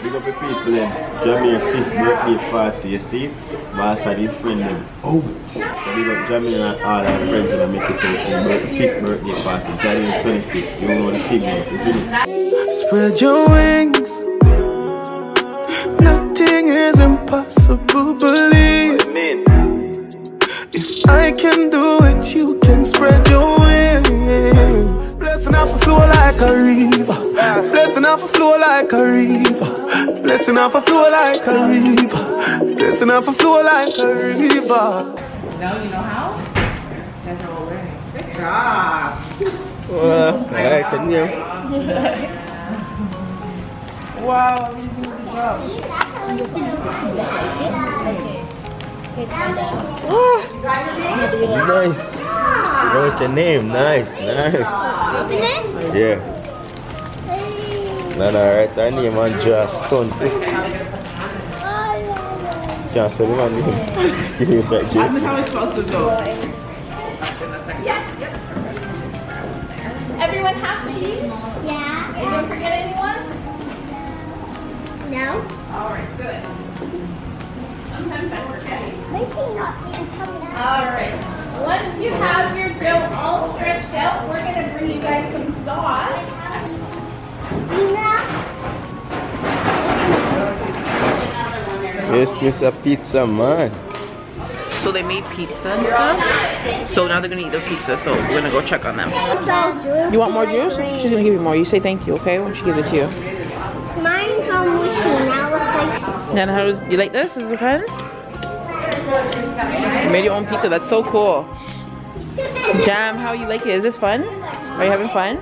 big up the people then. Jahmier 5th birthday party, you see? Master the friend them. Oh! So big up Jahmier and all our friends and make it out for 5th birthday party, January 25th. You know the thing now, isn't it? Spread your wings. Nothing is impossible, believe me. If I can do it, you can spread your wings. Blessing off a flow like a river. Blessing off a flow like a river. Blessing off a flow like a river. Blessing off a flow like a river. Now you know how? You guys are all learning. Good job. Well, I can you. Wow, you do a good job. Oh, nice. Wrote your name. Nice, nice. Yeah. No, right. I name on just son. Can't spell my name. Give me a sec, Jay. That's how it's supposed to go. Everyone have cheese? Yeah. And don't forget anyone? No. Alright, good. Sometimes I forget. All Alright. Once you have your dough all stretched out, we're going to bring you guys some sauce. Yes, Mr. Pizza Man. So they made pizza and stuff. So now they're going to eat their pizza. So we're going to go check on them. You want more juice? She's going to give you more. You say thank you, okay? When she gives it to you. Mine comes with now looks like. Then how does you like this? Is it fun? You made your own pizza. That's so cool. Jam, how you like it? Is this fun? Are you having fun?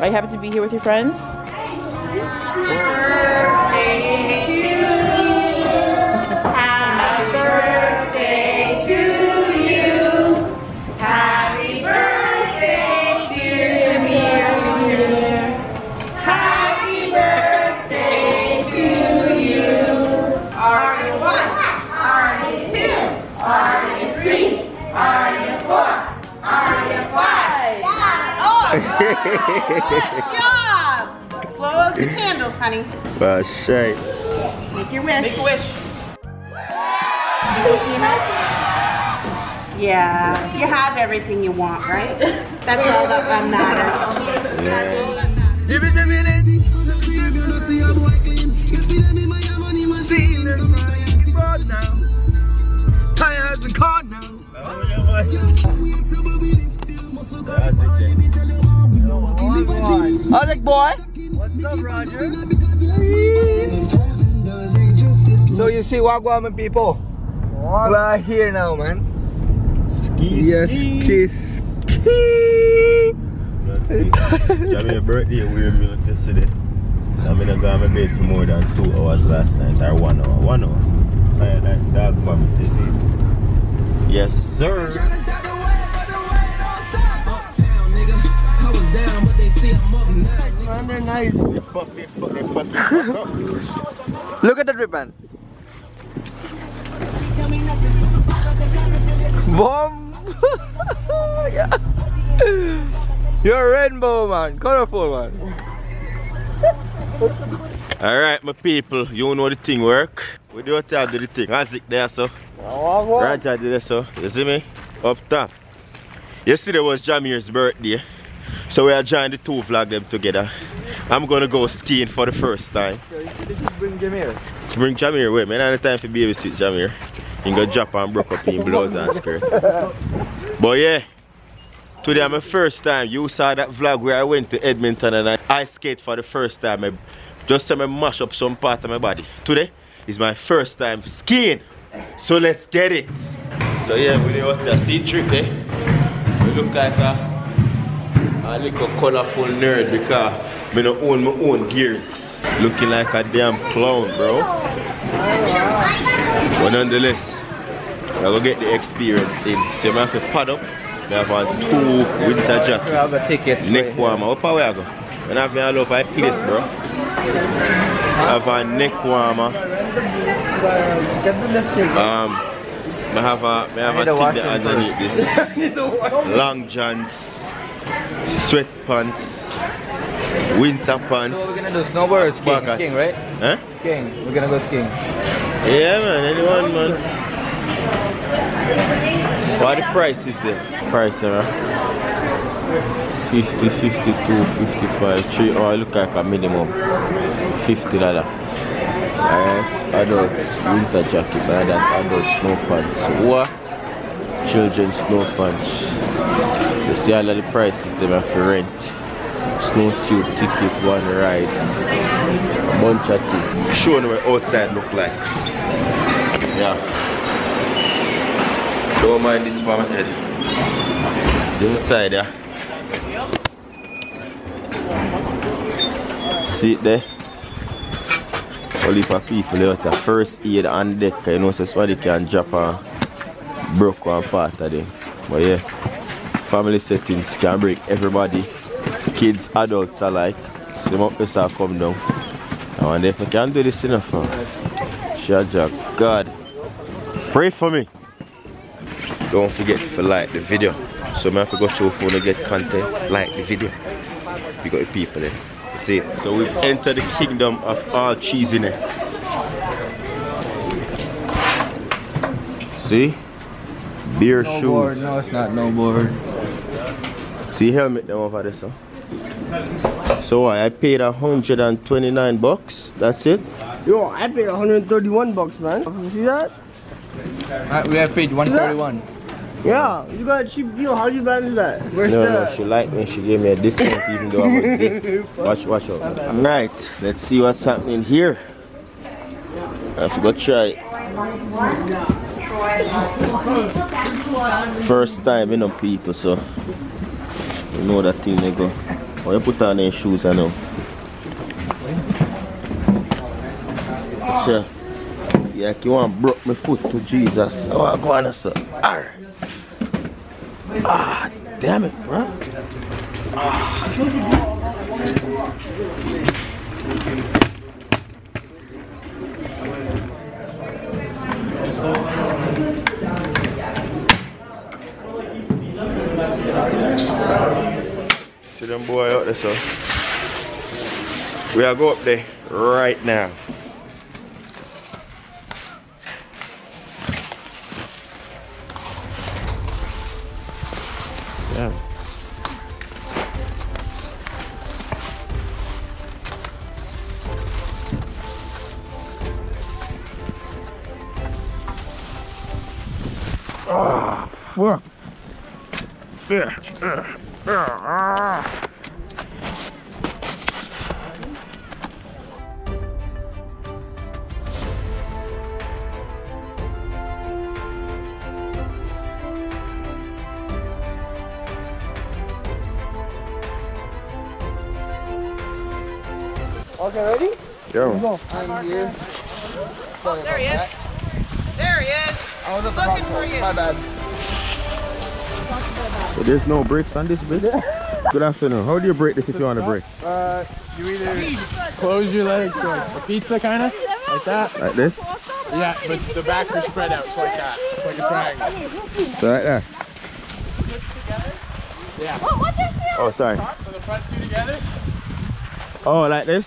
Are you happy to be here with your friends? Happy birthday to you. Happy birthday, dear Jahmier. Happy birthday to you. Are you 1? Are you 2? Are you 3? Are you 4? Are you 5? Oh, good job! Blow out the candles, honey. Well, shit. Make your wish. Make a wish. Yeah, you have everything you want, right? That's all that matters. That's all that How's it, boy? What's up, Roger? So you see what going on, people? We're here now, man. Yes, kiss. Jahmier birthday weird me out yesterday. I'm gonna go on my bed for more than 2 hours last night, or 1 hour. 1 hour. Tired like dog vomit, you see? Yes, sir. Man, they're nice. Look at the ribbon. Bomb. Yeah. You're a rainbow, man. Colorful, man. Alright, my people, you know the thing work. We do have to do the thing. How's it there, so? Roger did it, so. You see me? Up top. Yesterday was Jahmier's birthday. So we are joining the 2 vlog them together. I'm gonna go skiing for the first time. So you should bring Jahmier. Bring Jahmier with me. Not the time for babysit Jahmier. You can go drop and broke up in blouse and skirt. But yeah, today I'm my first time. You saw that vlog where I went to Edmonton and I ice skate for the first time. I just to mash up some part of my body. Today is my first time skiing. So let's get it. So yeah, we do what see trick eh? We look like a little colorful nerd because I don't own my own gears. Looking like a damn clown, bro. But nonetheless, I will get the experience in. So I have to pad up. I have a 2 winter jacket. I have a ticket. Neck warmer. Up where I go? I have me all over my place, bro. I have a neck warmer. I have a thing that underneath this. Long johns, sweatpants, winter pants. So we're gonna do snowboard skiing, right? Huh? Skiing. We're gonna go skiing. Yeah, man. Anyone, man. What are the prices there? Price, 50, 52, 55, 3. Oh, I look like a minimum $50. Alright, adult winter jacket, man. That adult snow pants. What? Children's snow pants. So see all of the prices they have for rent. Snow tube ticket, one ride, a bunch of things. Showing what outside look like. Yeah. Don't mind this for my head. See outside there. See it there? Only for people out there. First aid on deck, you know, so somebody can drop a broke one part of them. But yeah, family settings can break everybody. Kids, adults alike. So they might just come down. I wonder if I can do this enough. Shaja, God. Pray for me. Don't forget to like the video. So I have to go to your phone to get content. Like the video. We got the people there. See, so we've entered the kingdom of all cheesiness. See? Beer No shoes. board. No, it's not no board. See helmet them over there, so. So I paid $129. That's it. Yo, I paid $131, man. You see that? We have paid 131. Yeah, you got a cheap deal. How do you manage that? Where's No, she liked me. She gave me a discount even though I was dead. Watch out. Alright, let's see what's happening here. I have to go try. First time, you know, people, so you know that thing they go. Oh, you put on their shoes, I know. Sure. Yeah, you want broke my foot to Jesus. Oh, I go on, sir. Arr. Ah, damn it, bro. Ah. See them boy out there, so we are go up there right now. Yeah. Ah, fuck. Okay, ready? Go. Go. I'm here. Oh, there he is. There he is. I was Looking for you. My bad. So there's no brakes on this bit? Good afternoon. How do you break this if you want to break? You either close your legs like a pizza kind of, like that. Like this? Yeah, but the back are spread out, so like that, like a triangle. So like that? Yeah. Oh, sorry. So the front two together. Oh, like this?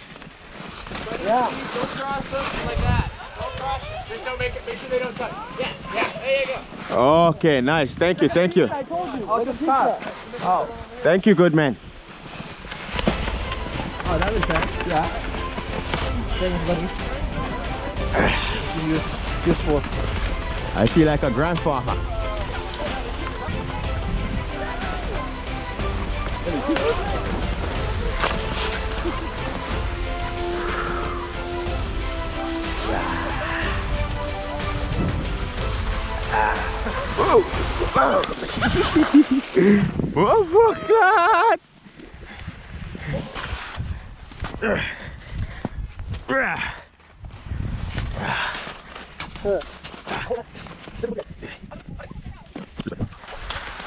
Yeah. Go cross them like that. Go cross. Just don't make sure they don't touch. Yeah, there you go. Okay, nice. Thank you, thank you. I told you. I'll just pass. Oh. Thank you, good man. Oh, that was fast. Yeah. Thanks, buddy. Useful. I feel like a grandfather. Oh, fuck that!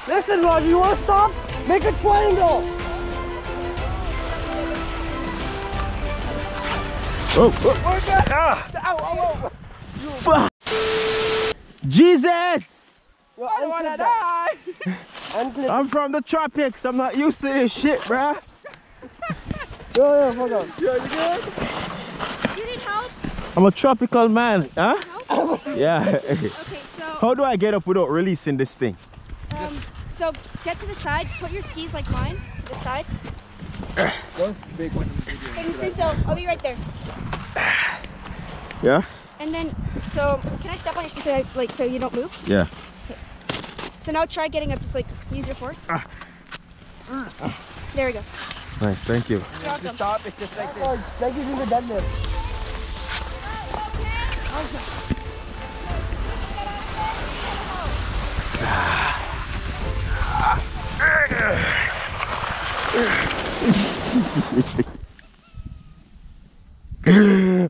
Listen, Roger, you want to stop? Make a triangle. Jesus! Yo, I don't want to die. I'm from the tropics. I'm not used to this shit, bruh. Yeah, fuck up. Yo, you good? You need help? I'm a tropical man, huh? Yeah. Okay, so How do I get up without releasing this thing? so get to the side. Put your skis like mine to the side. Don't big one. Can you stay still? I'll be right there. Yeah? And then, so can I step on your skis so, like so you don't move? Yeah. So now try getting up. Just like use your force. There we go. Nice, thank you. You're welcome. Stop, it's just like this. Oh, like you do the deadlift.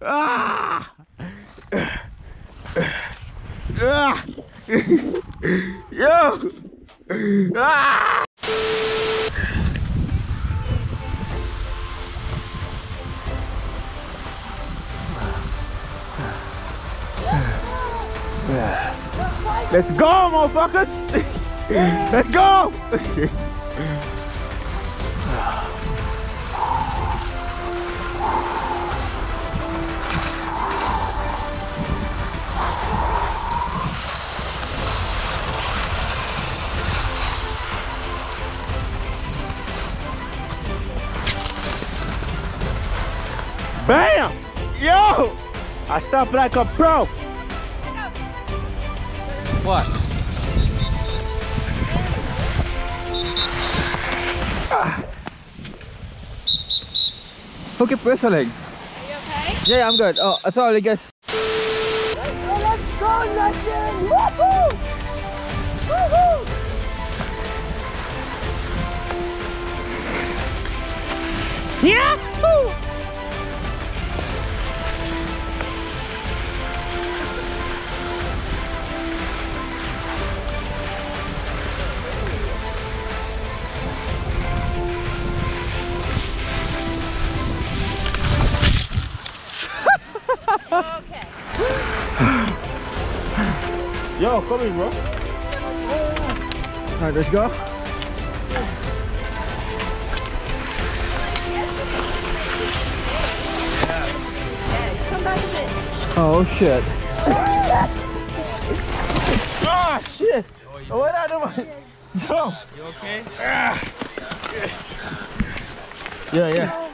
Ah! Ah! Yo! Ah! Let's go, motherfuckers! Let's go! Bam! Yo! I stopped like a pro. What? Okay, press a leg. Are you okay? Yeah, I'm good. Oh, that's all I guess. Let's go, Legend! Woohoo! Woohoo! Yahoo! Okay. Yo, come in, bro. Alright, let's go. Come back a bit. Oh shit. Ah, shit! What I do? Yo! You okay? Yeah.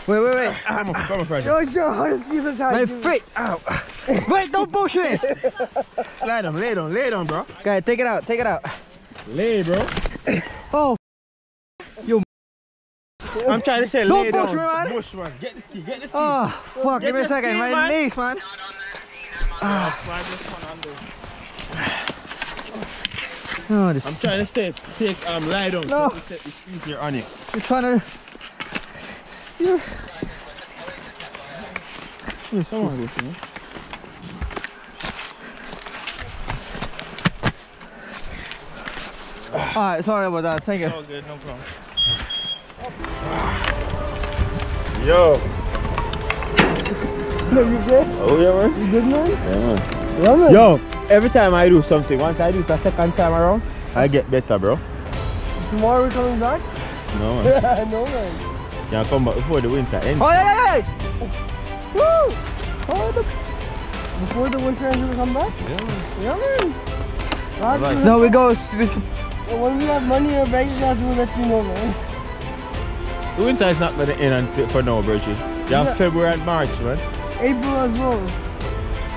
Wait. Come on, Fred. Yo, your skis are tight. My feet. Ow. Wait, don't push me. Lay down, bro. Okay, take it out. Lay, bro. Oh. I'm trying to say Don't lay push down. me, man. Push, man. Get the ski, get the ski. Oh, fuck, Get give me a the second. ski, My man. knees, man. Slide this one under. Oh, this I'm trying to say, lie down. No. So it's easier on you. is trying to. Come on, man. Alright, sorry about that. Thank you. All good, no problem. Yo. No, you good? Oh, yeah, man. You good, man? Yeah, man. Yeah, man. Yo, every time I do something, once I do it a second time around, I get better, bro. Tomorrow we're coming back? No, man. No, man. Can I come back before the winter ends? Oh, yeah. Woo! Oh, before the winter ends, we'll come back? Yeah, man. Yeah, man. God, Right. No, we go. when we have money in our bank account, we'll let you know, man. The winter is not going to end for now, Virgie. You have Yeah. February and March, man. April as well.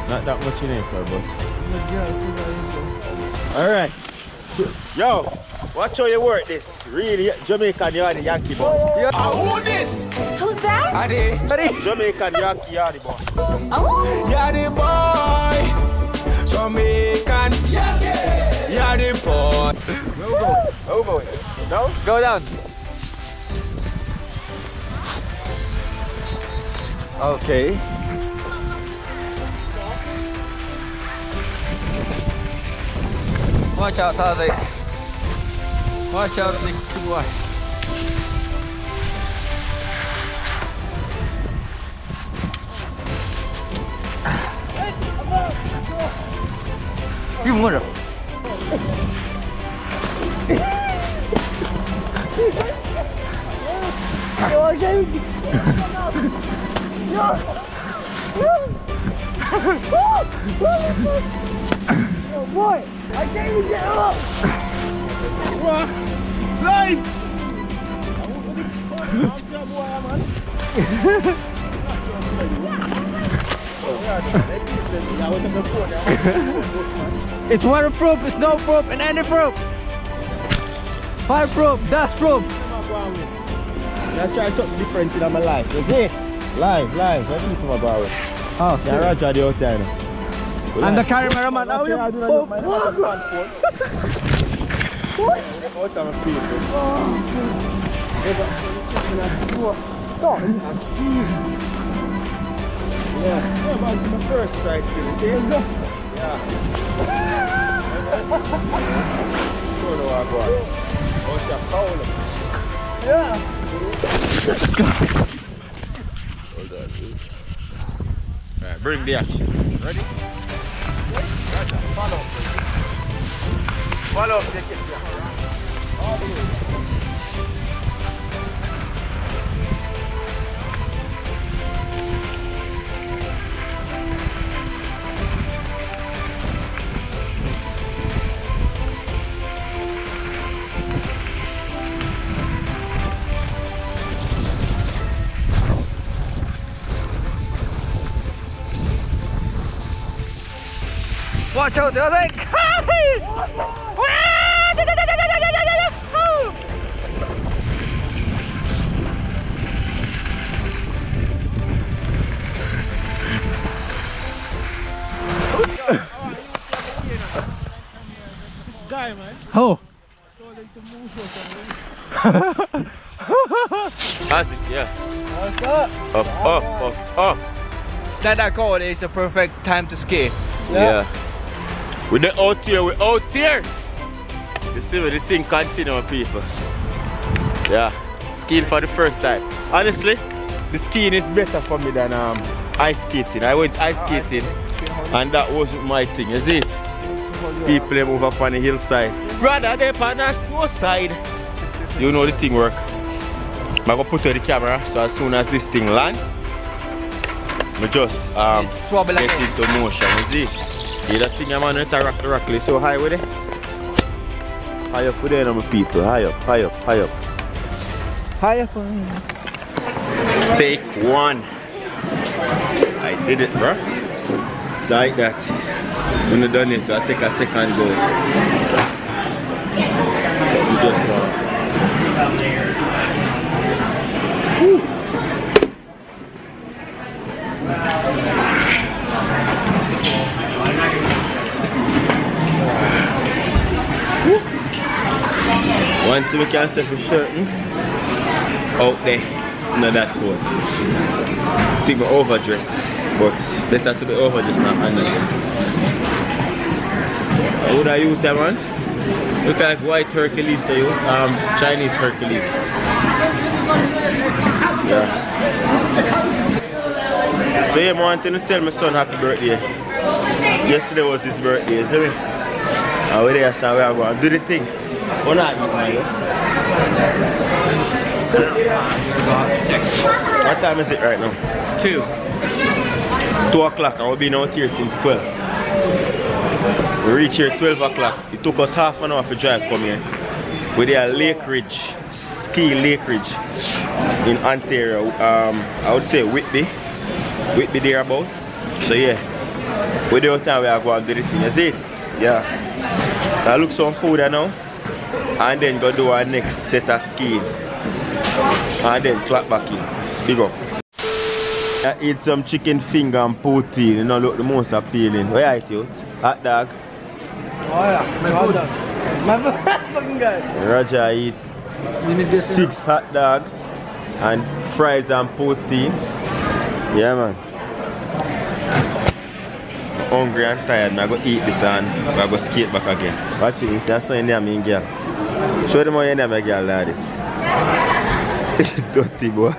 Not that much in April, but. But yeah, see that April. Alright. Yo, watch how you work this. Really, Jamaican, you are the Yankee boy. Who's that? Ready? Jamaican, Yankee, you are the boy. You're the boy, Jamaican. You're the boy. Over. No? Go down. Okay. Watch out, Tazi. Watch out, the boy. You mother. Oh boy, I can't even get up. Life. It's waterproof, it's snowproof, and any proof. Fireproof, dustproof. I try something different in my life. You see? Live. That's people about it. Oh, yeah, Roger the outside. I'm the cameraman. How you? Yeah, my first try still. Yeah. Yeah. Hold on, dude. Alright, bring the action. Ready? Follow. Follow up, take it here. All the way. Watch out, the other thing. Guy, man. Oh. That's it, yeah. Up. That code is a perfect time to ski. Yeah. We're out here. You see where the thing continue, people. Yeah. Skiing for the first time. Honestly, the skiing is better for me than ice skating. I went ice skating and that wasn't my thing, you see? People they move up on the hillside. Rather they on the snow side. You know the thing work. I'm gonna put on the camera so as soon as this thing land, I just get into motion, you see? See that thing I'm on it, rock so high with it. High up with them people, high up. High up. Take one. I did it, bro. It's like that. When you're done it, I'll take a second go. You just Woo. One thing we can say for certain, out there, not that cold. I think we're overdressed, but better to be overdressed than underdressed. What are you, man? Look like white Hercules, so you Chinese Hercules. Yeah. So yeah, I wanted to tell my son happy birthday. Yesterday was his birthday, see me? And we're there, so we are going to do the thing. What not eat, man? What time is it right now? 2. It's 2 o'clock and we've been out here since 12. We reached here 12 o'clock. It took us half an hour to drive come here. We're there at Lake Ridge, Lake Ridge in Ontario. I would say Whitby there about. So yeah, we're there time we are going to do the thing. You see? Yeah. I look some food now. And then go do our next set of skiing. And then clap back in. Big up. I eat some chicken finger and poutine. You know, look the most appealing. Where are you? Hot dog. Oh yeah, my hot dog. My fucking guy. Roger eat 6 hot dog and fries and poutine. Yeah, man. I'm hungry and tired. I'm going to eat this and I'm going to skate back again. Watch it. That's something there, mean girl. Show them how you name a girl, laddie. Dirty boy.